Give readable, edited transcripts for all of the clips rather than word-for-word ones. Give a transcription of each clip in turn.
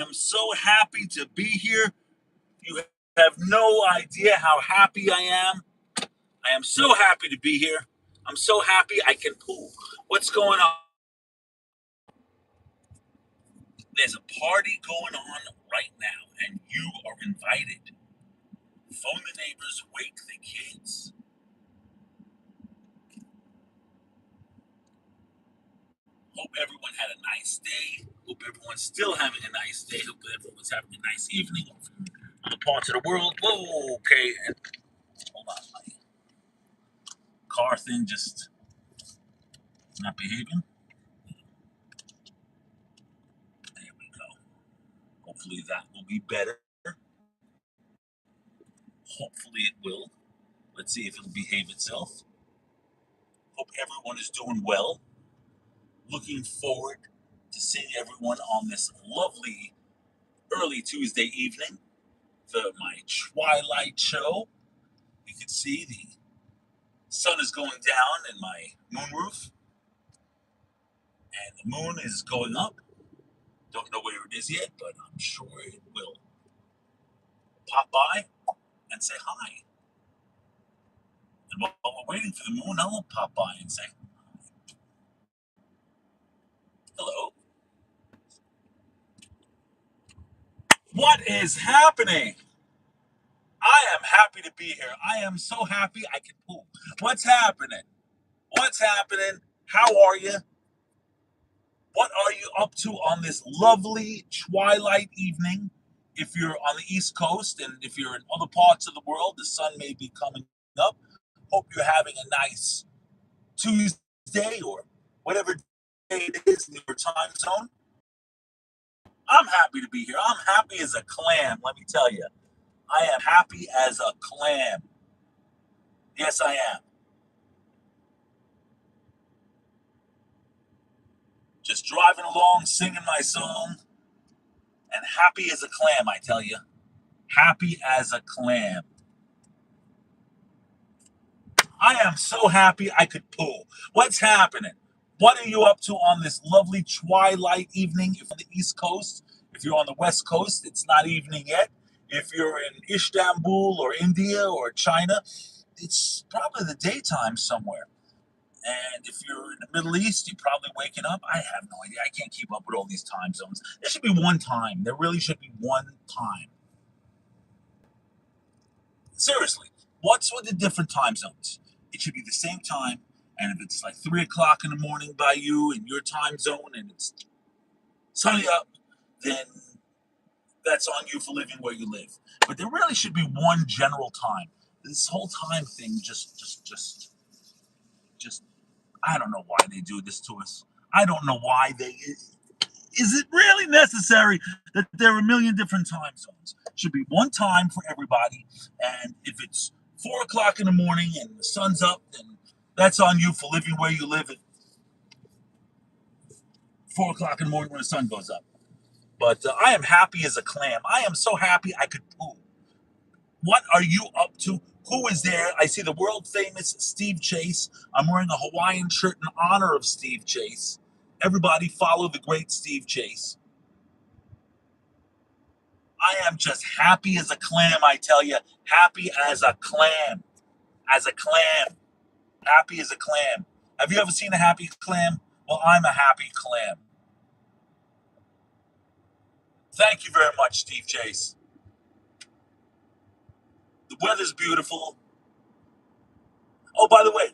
am so happy to be here. You have no idea how happy I am. I am so happy to be here. I'm so happy I can poop. What's going on? There's a party going on right now, and you are invited. Phone the neighbors, wake the kids. Hope everyone had a nice day. Hope everyone's still having a nice day. Hope everyone's having a nice evening. Other parts of the world. Whoa, okay. And hold on, my car thing just not behaving. There we go. Hopefully that will be better. Hopefully it will. Let's see if it'll behave itself. Hope everyone is doing well. Looking forward to seeing everyone on this lovely early Tuesday evening for my Twilight show. You can see the sun is going down in my moonroof, and the moon is going up. Don't know where it is yet, but I'm sure it will pop by and say hi. And while we're waiting for the moon, I'll pop by and say hello. What is happening? I am happy to be here. I am so happy I can poop. What's happening? What's happening? How are you? What are you up to on this lovely twilight evening? If you're on the East Coast and if you're in other parts of the world, the sun may be coming up. Hope you're having a nice Tuesday or whatever day it is in your time zone. I'm happy to be here. I'm happy as a clam, let me tell you. I am happy as a clam. Yes, I am. Just driving along, singing my song, and happy as a clam, I tell you. Happy as a clam. I am so happy I could pull. What's happening? What are you up to on this lovely twilight evening? If you're on the East Coast, if you're on the West Coast, it's not evening yet. If you're in Istanbul or India or China, it's probably the daytime somewhere. And if you're in the Middle East, you're probably waking up. I have no idea. I can't keep up with all these time zones. There should be one time. There really should be one time. Seriously, what's with the different time zones? It should be the same time. And if it's like 3 o'clock in the morning by you in your time zone and it's sunny up, then that's on you for living where you live. But there really should be one general time. This whole time thing just I don't know why they do this to us. I don't know why they. Is it really necessary that there are a million different time zones? It should be one time for everybody. And if it's 4 o'clock in the morning and the sun's up, then that's on you for living where you live at 4 o'clock in the morning when the sun goes up. But I am happy as a clam. I am so happy I could poo. What are you up to? Who is there? I see the world famous Steve Chase. I'm wearing a Hawaiian shirt in honor of Steve Chase. Everybody follow the great Steve Chase. I am just happy as a clam, I tell you. Happy as a clam. As a clam. Happy as a clam. Have you ever seen a happy clam? Well, I'm a happy clam. Thank you very much, Steve Chase. The weather's beautiful. Oh, by the way,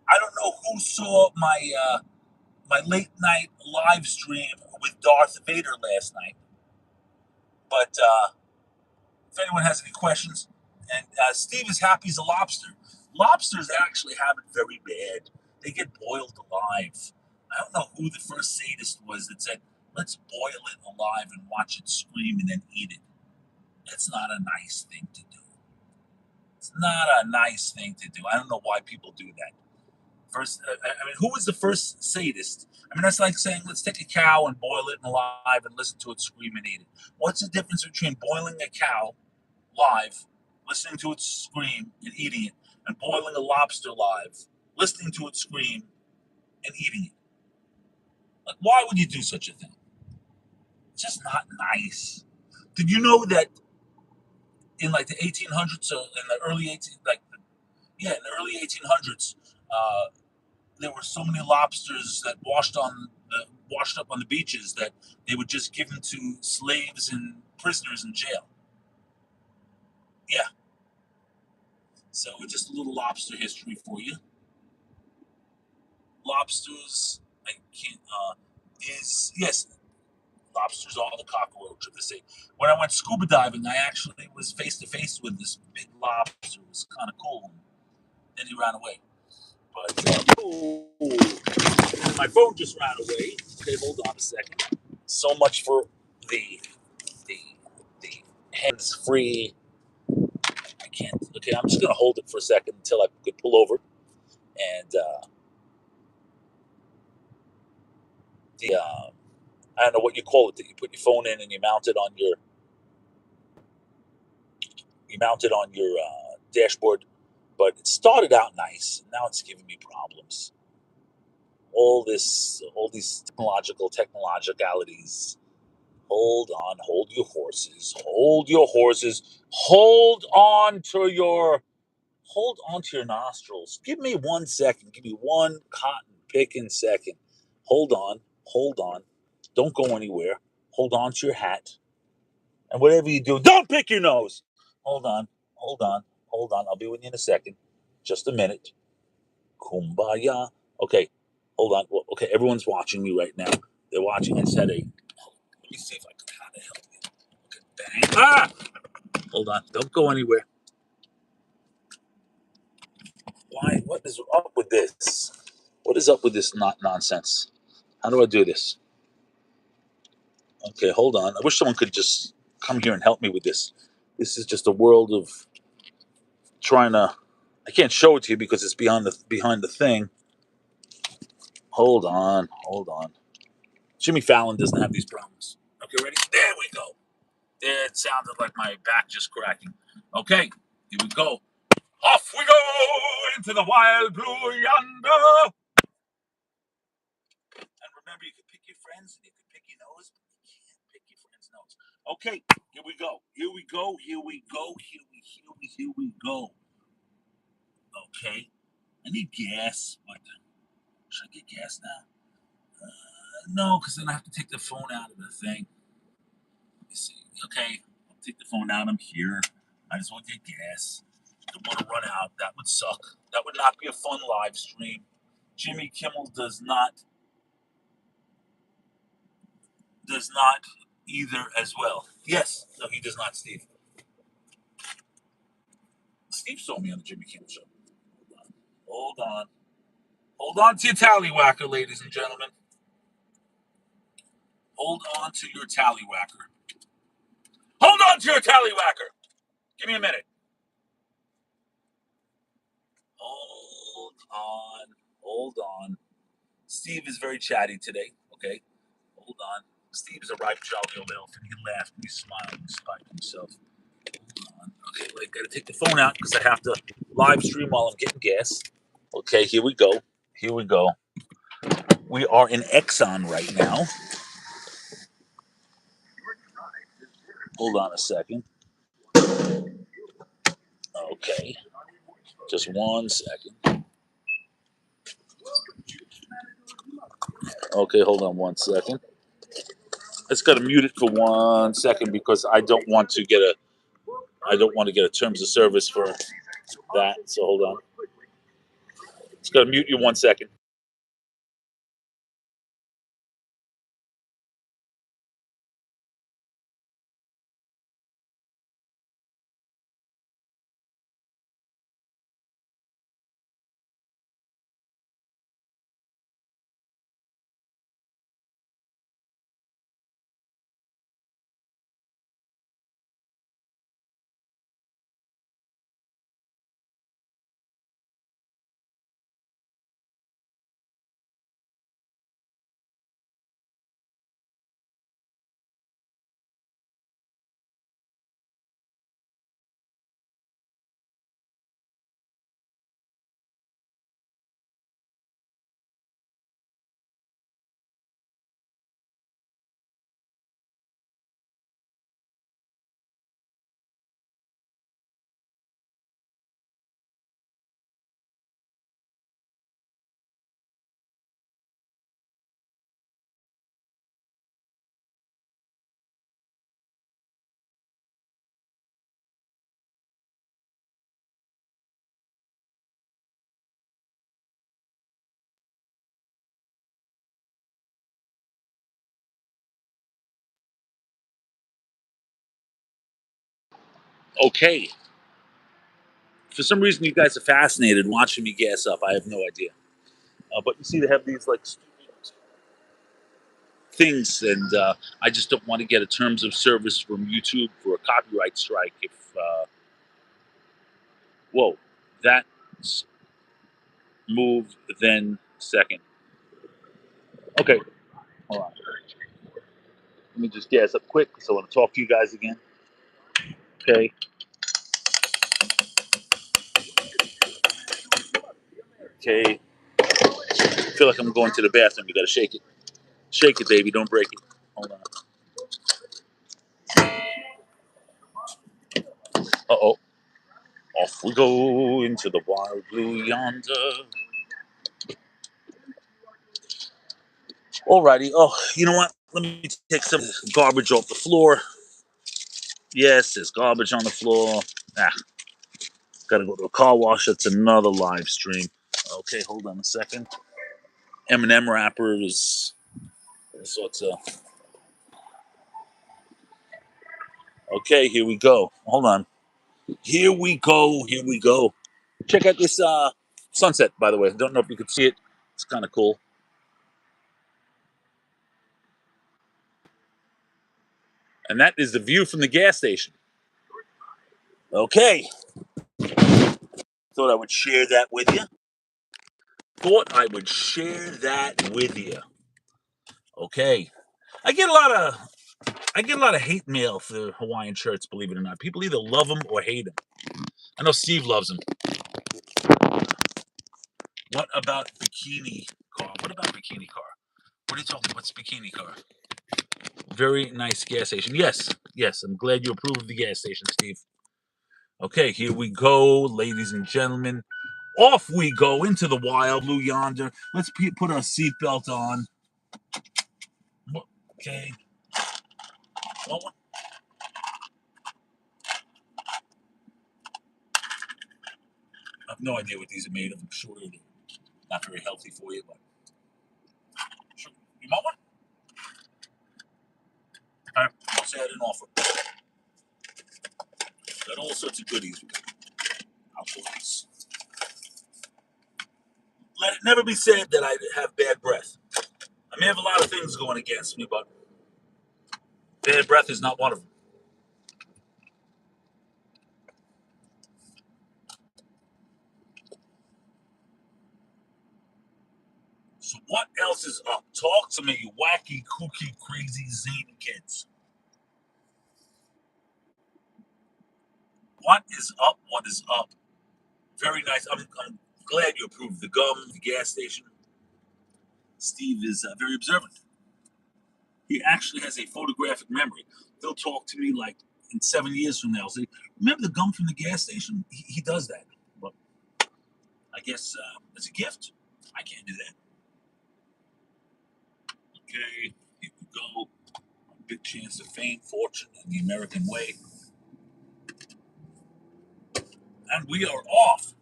I don't know who saw my late night live stream with Darth Vader last night, but if anyone has any questions, and Steve is happy as a lobster. Lobsters actually have it very bad. They get boiled alive. I don't know who the first sadist was that said, let's boil it alive and watch it scream and then eat it. That's not a nice thing to do. It's not a nice thing to do. I don't know why people do that. First, I mean, who was the first sadist? I mean, that's like saying, let's take a cow and boil it alive and listen to it scream and eat it. What's the difference between boiling a cow live, listening to it scream and eating it, and boiling a lobster live, listening to it scream and eating it? Like, why would you do such a thing? It's just not nice. Did you know that in like the 1800s, or in the early 18, like yeah, in the early 1800s, there were so many lobsters that washed up on the beaches that they would just give them to slaves and prisoners in jail. Yeah, so just a little lobster history for you. Lobsters, I can't. Is yes, lobsters are the cockroach of the sea. When I went scuba diving, I actually was face to face with this big lobster. It was kind of cool. Then he ran away. But my phone just ran away. Okay, hold on a second. So much for the the the hands free. I can't. Okay, I'm just gonna hold it for a second until I could pull over. And the I don't know what you call it. That you put your phone in and you mount it on your dashboard. But it started out nice. Now it's giving me problems. All these technologicalities. Hold your horses. Hold on to your nostrils. Give me 1 second. Give me one cotton picking second. Hold on. Don't go anywhere. Hold on to your hat. And whatever you do, don't pick your nose. Hold on, hold on, hold on. I'll be with you in a second. Just a minute. Kumbaya. Okay, hold on. Well, okay, everyone's watching me right now. They're watching. I just had a. Let me see if I can kind of help you. Okay, bang. Ah! Hold on. Don't go anywhere. Why? What is up with this? What is up with this nonsense? How do I do this? Okay, hold on. I wish someone could just come here and help me with this. This is just a world of trying to. I can't show it to you because it's behind the thing. Hold on. Jimmy Fallon doesn't have these problems. Okay, ready? There we go. It sounded like my back just cracking. Okay, here we go. Off we go into the wild blue yonder. And remember, you can pick your friends and you can pick your nose, but you can't pick your friend's nose. Okay, here we go. Here we go. Here we go. Okay, I need gas, but should I get gas now? No, because then I have to take the phone out of the thing. Let me see. Okay, I'll take the phone out. I'm here. I just want to get gas. Don't want to run out. That would suck. That would not be a fun live stream. Jimmy Kimmel does not either as well. Yes. No, he does not, Steve. Steve saw me on the Jimmy Kimmel show. Hold on. Hold on to your tallywhacker, ladies and gentlemen. Hold on to your tallywhacker. Hold on to your tallywhacker. Give me a minute. Hold on. Hold on. Steve is very chatty today. Okay. Hold on. Steve is a ripe, jolly old elf, and he laughed and he smiled in spite of himself. Hold on. Okay, I gotta take the phone out because I have to live stream while I'm getting gas. Okay, here we go. Here we go. We are in Exxon right now. Hold on a second. Okay. Just 1 second. Okay, hold on 1 second. I just gotta mute it for 1 second because I don't want to get a terms of service for that. So hold on. Just gotta mute you 1 second. Okay. For some reason, you guys are fascinated watching me gas up. I have no idea. But you see, they have these like stupid things, and I just don't want to get a terms of service from YouTube for a copyright strike. If whoa, that's move then second. Okay, hold on. Let me just gas up quick because I want to talk to you guys again. Okay. Okay. I feel like I'm going to the bathroom. You got to shake it. Shake it, baby. Don't break it. Hold on. Uh oh. Off we go into the wild blue yonder. Alrighty. Oh, you know what? Let me take some garbage off the floor. Yes, there's garbage on the floor. Ah, gotta go to a car wash. That's another live stream. Okay, hold on a second. M&M wrappers, all sorts of. Okay, here we go. Hold on. Here we go. Here we go. Check out this sunset, by the way. Don't know if you could see it. It's kind of cool. And that is the view from the gas station. Okay. Thought I would share that with you. Thought I would share that with you. Okay. I get a lot of hate mail for Hawaiian shirts, believe it or not. People either love them or hate them. I know Steve loves them. What about bikini car? What about bikini car? What are you talking about? What's bikini car? Very nice gas station. Yes, yes. I'm glad you approve of the gas station, Steve. Okay, here we go, ladies and gentlemen. Off we go into the wild blue yonder. Let's put our seatbelt on. Okay. Oh, I have no idea what these are made of. I'm sure they're not very healthy for you, but sure. You want one? All right. I'll say I didn't offer. Got all sorts of goodies. We got alcohols. Let it never be said that I have bad breath. I may have a lot of things going against me, but bad breath is not one of them. So what else is up? Talk to me, you wacky, kooky, crazy, zany kids. What is up? What is up? Very nice. I'm glad you approved the gum, the gas station. Steve is very observant. He actually has a photographic memory. They'll talk to me like in 7 years from now. Say, remember the gum from the gas station? He does that. But I guess it's a gift. I can't do that. Okay, here we go. A big chance of fame, fortune, and the American way. And we are off.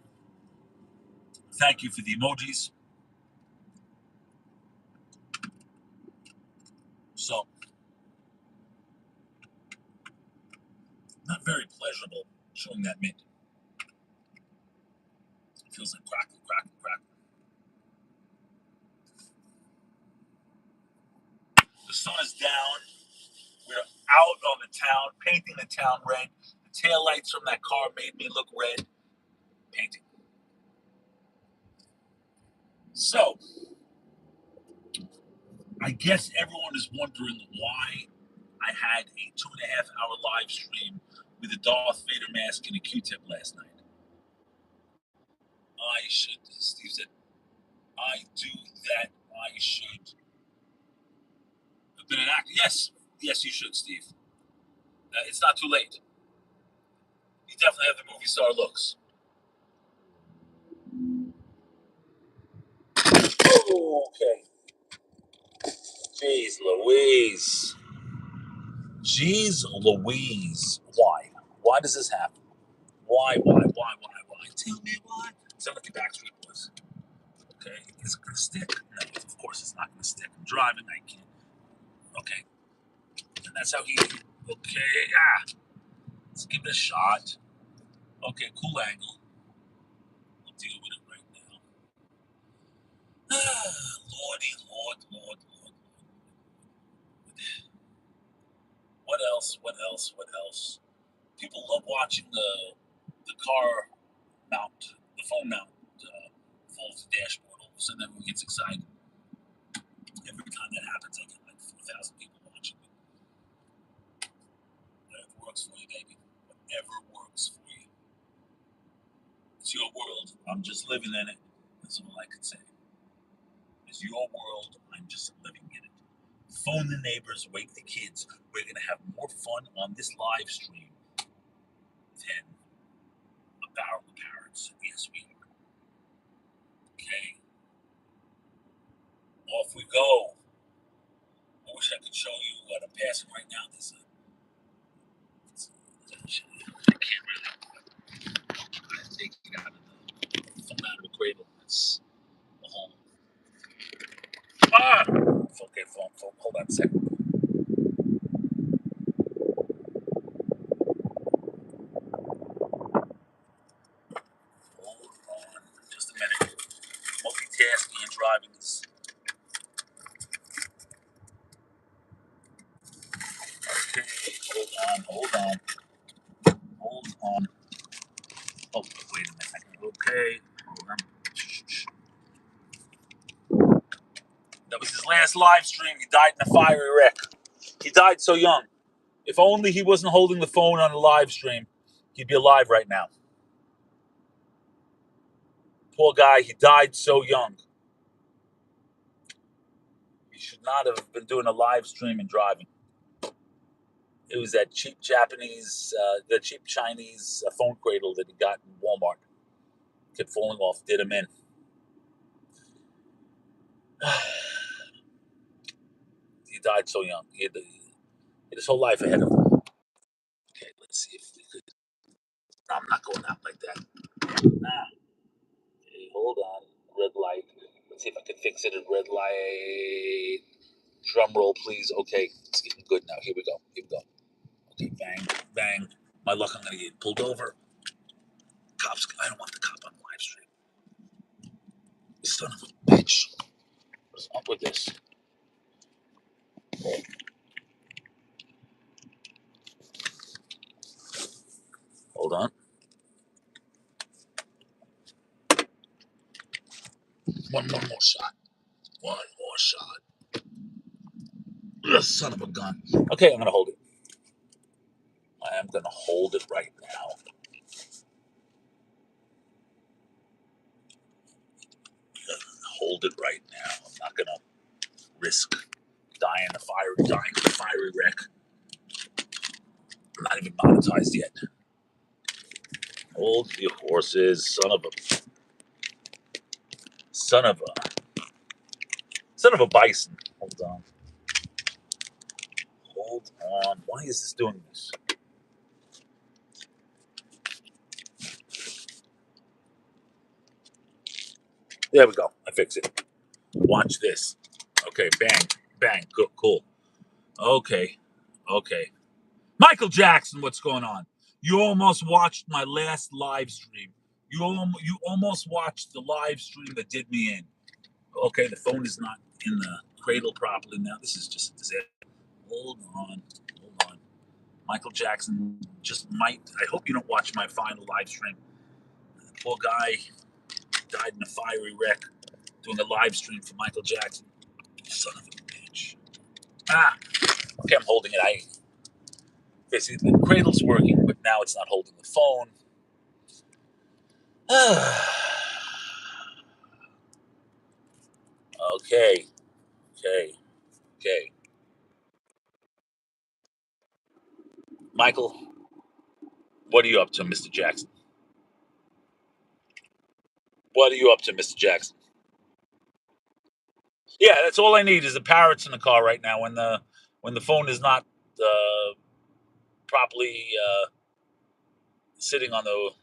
Thank you for the emojis. So, not very pleasurable chewing that mint. It feels like crackle, crackle, crackle. The sun is down. We're out on the town, painting the town red. The taillights from that car made me look red. Painting. So, I guess everyone is wondering why I had a 2.5 hour live stream with a Darth Vader mask and a Q-tip last night. I should, Steve said, I do that. I should have been an actor. Yes, yes, you should, Steve. It's not too late. You definitely have the movie star looks. Oh, okay. Jeez Louise. Jeez Louise. Why? Why does this happen? Why? Tell me why. Sound like the Backstreet Boys. Okay. Is it going to stick? No, of course it's not going to stick. I'm driving. I can't. Okay. And that's how he. Okay. Ah. Let's give it a shot. Okay, cool angle. We'll deal with it right now. Lordy, Lord. What else? What else? What else? People love watching the car mount, the phone mount, fall off the dashboard. All of a sudden, everyone gets excited. Every time that happens, I get like 4,000 people watching it. Whatever works for you, baby. Whatever works for you. It's your world. I'm just living in it. That's all I can say. It's your world. I'm just living in it. Phone the neighbors, wake the kids. We're going to have more fun on this live stream than a barrel of parrots. Yes, we are. Okay. Off we go. I wish I could show you what I'm passing right now. I can't really take it out of the phone out of the cradle. That's the whole. Ah! It's okay, phone. Hold on a second. Hold on. Just a minute. Multitasking and driving is. Okay. Hold on. Oh, wait a minute. Okay. Hold on. That was his last live stream. He died in a fiery wreck. He died so young. If only he wasn't holding the phone on the live stream, he'd be alive right now. Poor guy, he died so young. He should not have been doing a live stream and driving. It was that cheap the cheap Chinese phone cradle that he got in Walmart. Kept falling off, did him in. He died so young. He had his whole life ahead of him. Okay, let's see if we could. I'm not going out like that. Okay, hold on. Red light. Let's see if I can fix it at red light. Drum roll, please. Okay, it's getting good now. Here we go. Okay, bang, bang. My luck, I'm going to get pulled over. Cops, I don't want the cop on live stream. Son of a bitch. What's up with this? Hold on. One more shot. Ugh, son of a gun. Okay, I'm going to hold it. I am going to hold it right now. Hold it right now. I'm not going to risk dying in a fiery wreck. I'm not even monetized yet. Hold your horses, son of a bison. Hold on. Why is this doing this? There we go. I fix it. Watch this. Okay, bang, bang. Cool. Okay. Michael Jackson, what's going on? You almost watched my last live stream. You almost watched the live stream that did me in. Okay, the phone is not in the cradle properly now. This is just a disaster. Hold on. Michael Jackson just might. I hope you don't watch my final live stream. The poor guy died in a fiery wreck doing a live stream for Michael Jackson. Son of a bitch. Okay, I'm holding it. Basically, the cradle's working, but now it's not holding the phone. Okay. Michael, what are you up to, Mr. Jackson? What are you up to, Mr. Jackson? Yeah, that's all I need is the parrots in the car right now when the phone is not properly sitting on the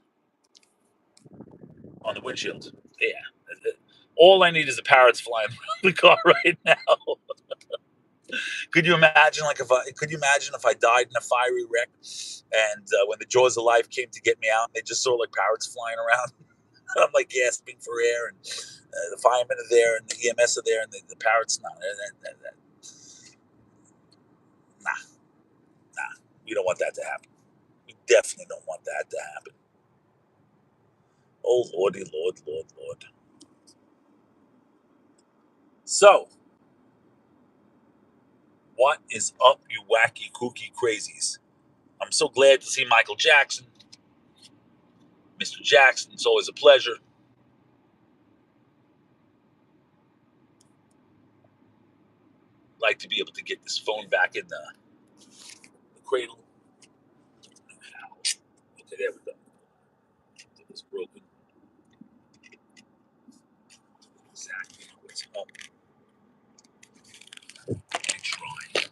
windshield. Yeah. All I need is the parrots flying around the car right now. Could you imagine, if I died in a fiery wreck, and when the jaws of life came to get me out, they just saw like parrots flying around. I'm like gasping for air, and the firemen are there, and the EMS are there, and the parrots not. Nah, nah. We don't want that to happen. We definitely don't want that to happen. Oh lordy, Lord, Lord, Lord. So, what is up, you wacky, kooky crazies? I'm so glad to see Michael Jackson. Mr. Jackson, it's always a pleasure. Like to be able to get this phone back in the cradle. Okay, there we go. It was broken. Exactly. What's up? And try.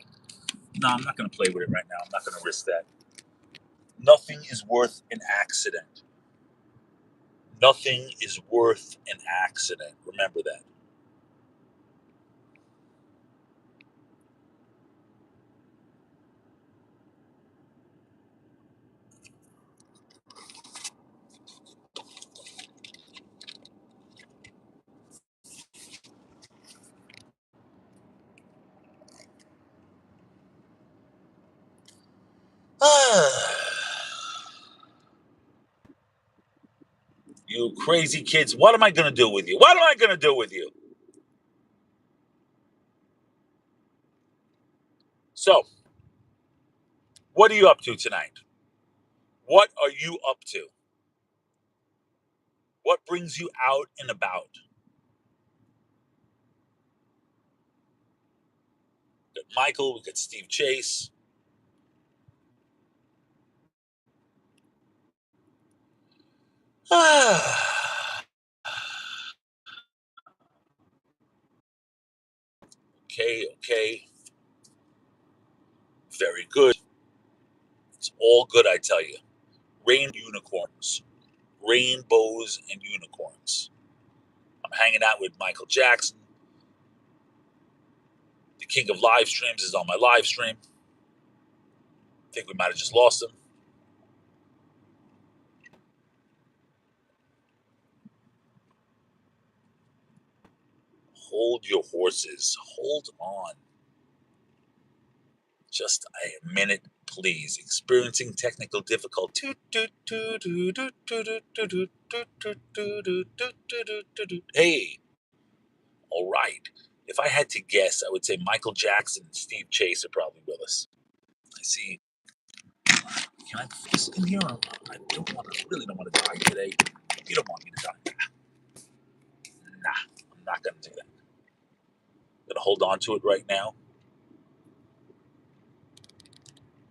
No, I'm not going to play with it right now. I'm not going to risk that. Nothing is worth an accident. Nothing is worth an accident. Remember that. You crazy kids. What am I going to do with you? What am I going to do with you? So, what are you up to tonight? What are you up to? What brings you out and about? We got Michael, we got Steve Chase. Okay. Very good. It's all good, I tell you. Unicorns. Rainbows and unicorns. I'm hanging out with Michael Jackson. The king of live streams is on my live stream. I think we might have just lost him. Hold your horses. Hold on. Just a minute, please. Experiencing technical difficulty. Hey, all right. If I had to guess, I would say Michael Jackson and Steve Chase are probably with us. I see. Can I fix in here? I really don't want to die today. You don't want me to die. Nah, I'm not going to do that. I'm going to hold on to it right now.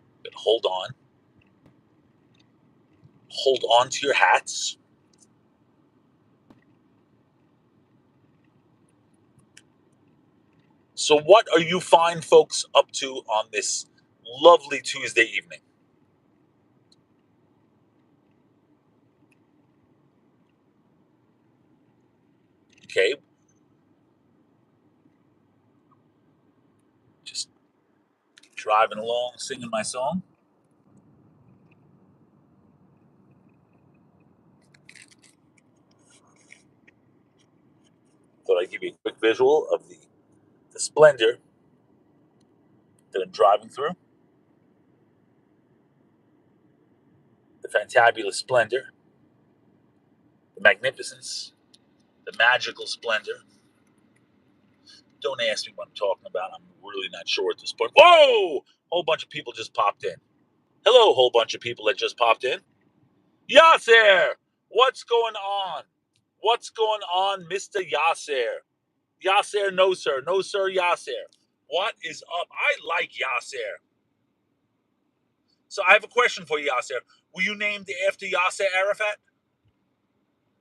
I'm going to hold on. Hold on to your hats. So, what are you fine folks up to on this lovely Tuesday evening? Okay. Just driving along, singing my song. Thought I'd give you a quick visual of the splendor that I'm driving through. The fantabulous splendor, the magnificence, the magical splendor. Don't ask me what I'm talking about. I'm really not sure at this point. Whoa! Whole bunch of people just popped in. Hello, whole bunch of people that just popped in. Yasser! What's going on? What's going on, Mr. Yasser? Yasser, no sir. No sir, Yasser. What is up? I like Yasser. So I have a question for you, Yasser. Were you named after Yasser Arafat?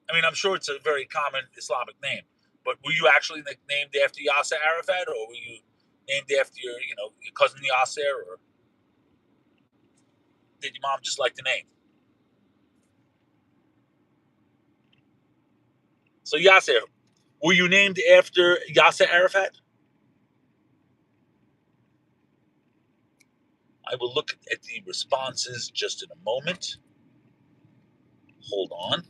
I mean, I'm sure it's a very common Islamic name, but were you actually named after Yasser Arafat, or were you named after your cousin Yasser, or did your mom just like the name? So Yasser, were you named after Yasser Arafat? I will look at the responses just in a moment. Hold on.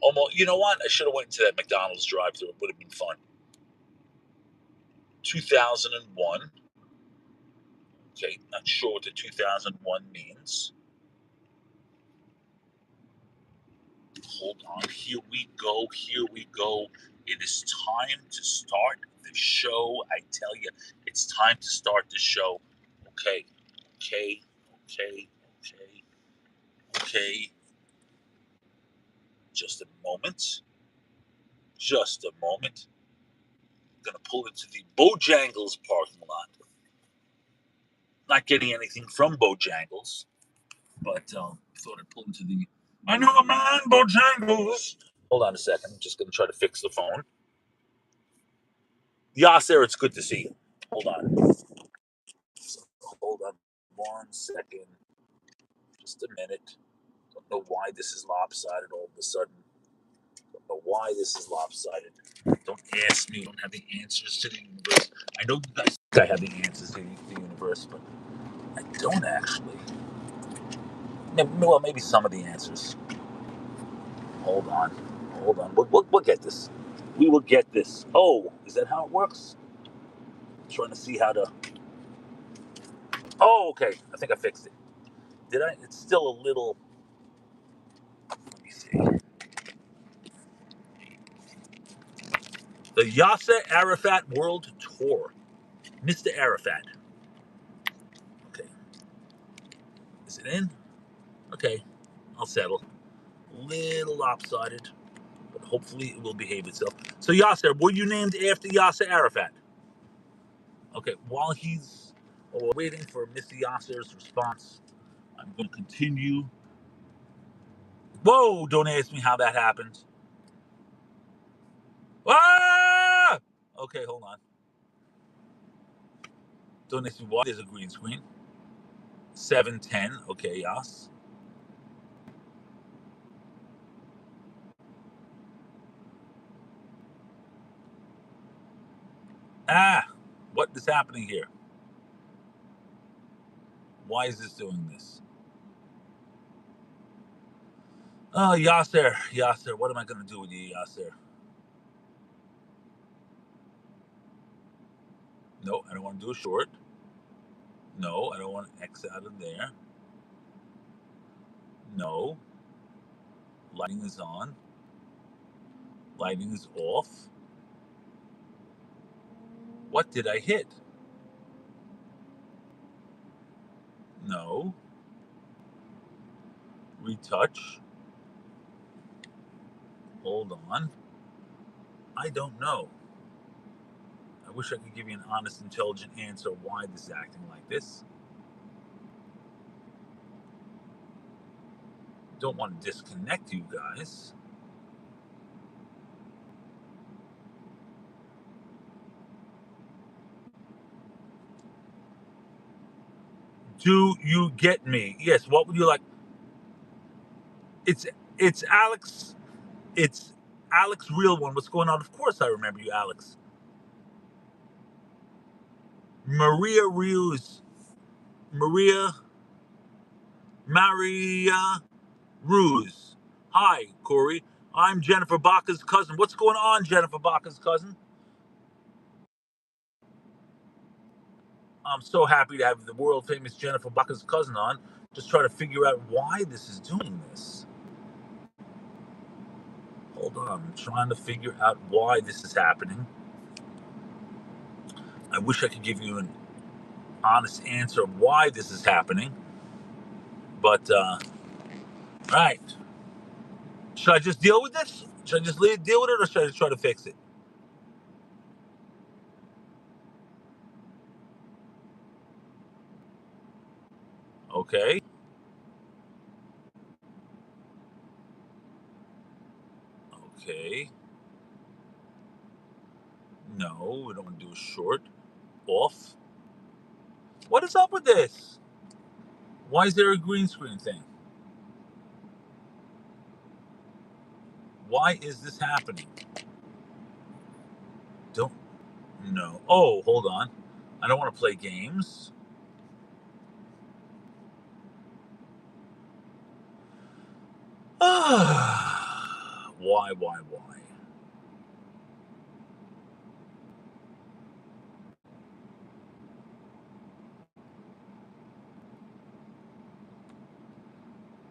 Almost, you know what? I should have went into that McDonald's drive-thru. It would have been fun. 2001. Okay, not sure what the 2001 means. Hold on. Here we go. Here we go. It is time to start the show. I tell you, it's time to start the show. Okay. Okay. Okay. Okay. Okay. Just a moment. Just a moment. I'm going to pull into the Bojangles parking lot. Not getting anything from Bojangles, but thought I'd pull into the. I know a man, Bojangles. Hold on a second. I'm just going to try to fix the phone. Yasser, it's good to see you. Hold on. Hold on 1 second. Just a minute. Don't know why this is lopsided all of a sudden. Don't know why this is lopsided. Don't ask me. I don't have the answers to the universe. I know you guys think I have the answers to the universe, but I don't actually. Well, maybe some of the answers. Hold on. Hold on. We'll get this. We will get this. Oh, is that how it works? I'm trying to see how to. Oh, okay. I think I fixed it. Did I? It's still a little. Let me see. The Yasser Arafat World Tour. Mr. Arafat. Okay. Is it in? Okay. I'll settle. A little lopsided, but hopefully it will behave itself. So, Yasser, were you named after Yasser Arafat? Okay. While he's waiting for Mr. Yasser's response, I'm going to continue. Whoa! Don't ask me how that happened. Ah! Okay, hold on. Don't ask me why there's a green screen. 7:10. Okay, yes. Ah! What is happening here? Why is this doing this? Oh, Yasser. Yasser. What am I going to do with you, Yasser? No, I don't want to do a short. No, I don't want to X out of there. No. Lighting is on. Lighting is off. What did I hit? No. Retouch. Hold on. I don't know. I wish I could give you an honest, intelligent answer why this is acting like this. Don't want to disconnect you guys. Do you get me? Yes. What would you like? It's it's Alex. It's Alex, real one. What's going on? Of course, I remember you, Alex. Maria Ruse. Maria. Maria Ruse. Hi, Corey. I'm Jennifer Baca's cousin. What's going on, Jennifer Baca's cousin? I'm so happy to have the world famous Jennifer Baca's cousin on. Just trying to figure out why this is doing this. Hold on, I'm trying to figure out why this is happening. I wish I could give you an honest answer of why this is happening. But, right. Should I just deal with this? Should I just deal with it, or should I just try to fix it? Okay. Okay. No, we don't want to do a short. Off. What is up with this? Why is there a green screen thing? Why is this happening? Don't know. Oh, hold on. I don't want to play games. Why?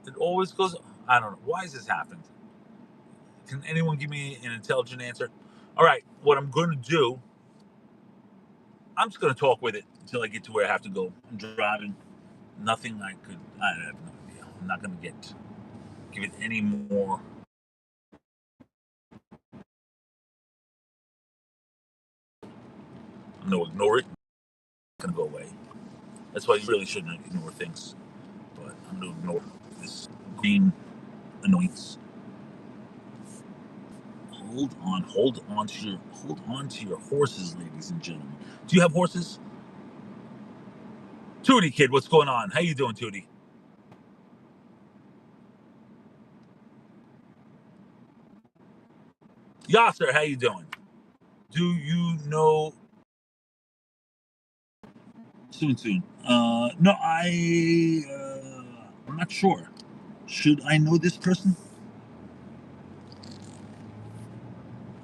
It always goes. I don't know. Why has this happened? Can anyone give me an intelligent answer? All right. What I'm going to do, I'm just going to talk with it until I get to where I have to go. I'm driving. Nothing I could. I have no idea. I'm not going to give it any more. I'm going to ignore it. It's going to go away. That's why you really shouldn't ignore things. But I'm going to ignore this green annoyance. Hold on to your horses, ladies and gentlemen. Do you have horses? Tootie kid, what's going on? How you doing, Tootie? Yasser, how you doing? Do you know soon? No, I'm not sure. Should I know this person?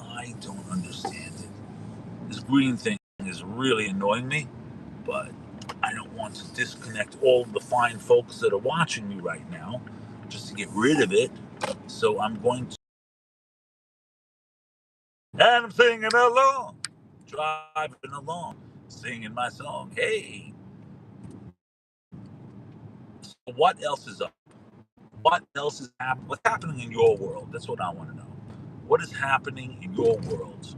I don't understand it. This green thing is really annoying me, but I don't want to disconnect all the fine folks that are watching me right now just to get rid of it. So I'm going to. And I'm singing along, driving along, singing my song. Hey, so what else is up? What else is happening? What's happening in your world? That's what I want to know. What is happening in your world?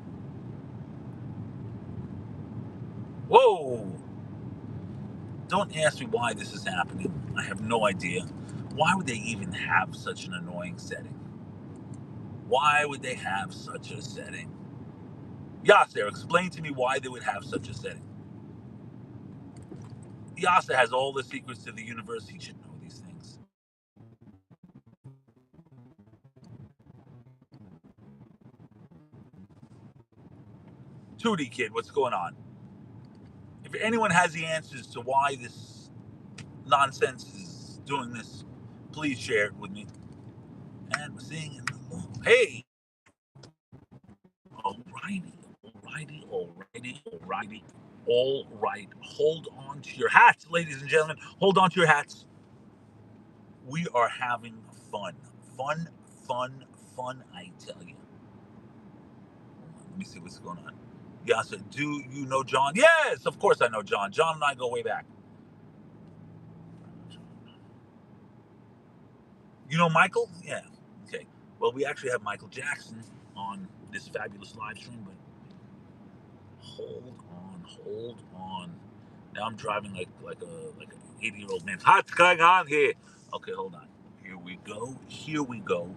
Whoa! Don't ask me why this is happening. I have no idea. Why would they even have such an annoying setting? Why would they have such a setting? Yasser, explain to me why they would have such a setting. Yasser has all the secrets to the universe. He should know these things. Tootie kid, what's going on? If anyone has the answers to why this nonsense is doing this, please share it with me. And we're singing along. Hey! All right. Hold on to your hats, ladies and gentlemen. Hold on to your hats. We are having fun. Fun, I tell you. Let me see what's going on. Yasa, do you know John? Yes, of course I know John. John and I go way back. You know Michael? Yeah. Okay. Well, we actually have Michael Jackson on this fabulous live stream, but hold on. Now I'm driving like an 80-year-old man. What's going on here? Okay, hold on. Here we go.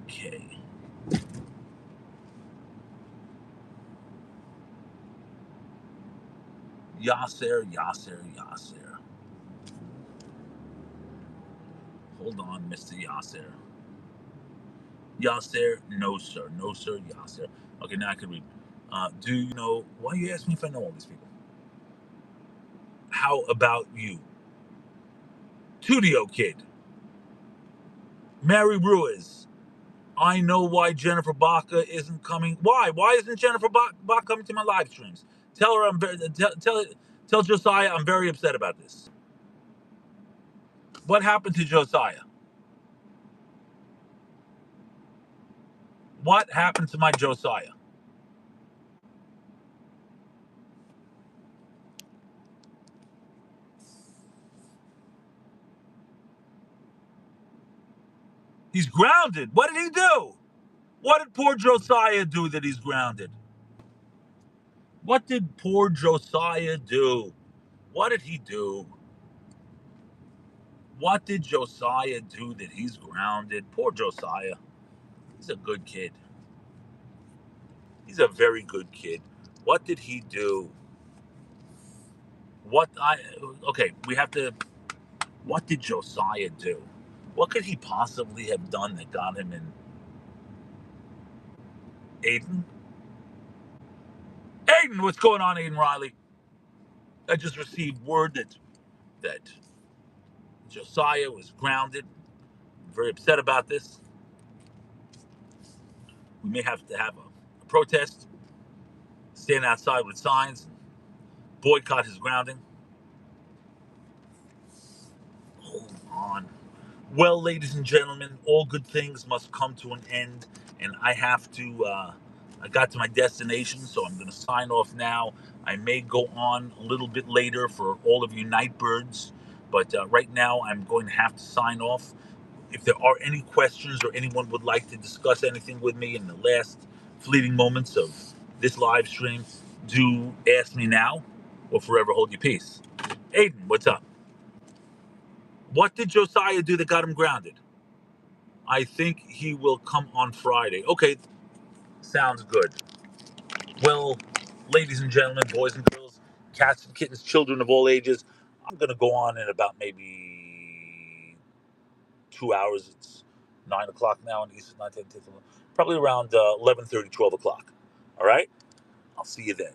Okay. Yasser. Hold on, Mr. Yasser. Yasser, no sir, Yasser. Okay, now I can read. Do you know why you ask me if I know all these people? How about you? Tudio kid. Mary Ruiz. I know why Jennifer Baca isn't coming. Why? Why isn't Jennifer Baca coming to my live streams? Tell her tell Josiah I'm very upset about this. What happened to Josiah? What happened to my Josiah? He's grounded. What did he do? What did poor Josiah do that he's grounded? What did poor Josiah do? What did he do? What did Josiah do that he's grounded? Poor Josiah. He's a good kid. He's a very good kid. What did he do? Okay, we have to. What did Josiah do? What could he possibly have done that got him in? Aiden? Aiden, what's going on, Aiden Riley? I just received word that Josiah was grounded. I'm very upset about this. We may have to have a protest, stand outside with signs, boycott his grounding. Hold on. Well, ladies and gentlemen, all good things must come to an end, and I have to. I got to my destination, so I'm going to sign off now. I may go on a little bit later for all of you night birds, but right now I'm going to have to sign off. If there are any questions or anyone would like to discuss anything with me in the last fleeting moments of this live stream, do ask me now or forever hold your peace. Aiden, what's up? What did Josiah do that got him grounded? I think he will come on Friday. Okay, sounds good. Well, ladies and gentlemen, boys and girls, cats and kittens, children of all ages, I'm going to go on in about maybe 2 hours. It's 9 o'clock now in Eastern, 9, 10, 10, 11, probably around 11:30, 12 o'clock. All right? I'll see you then.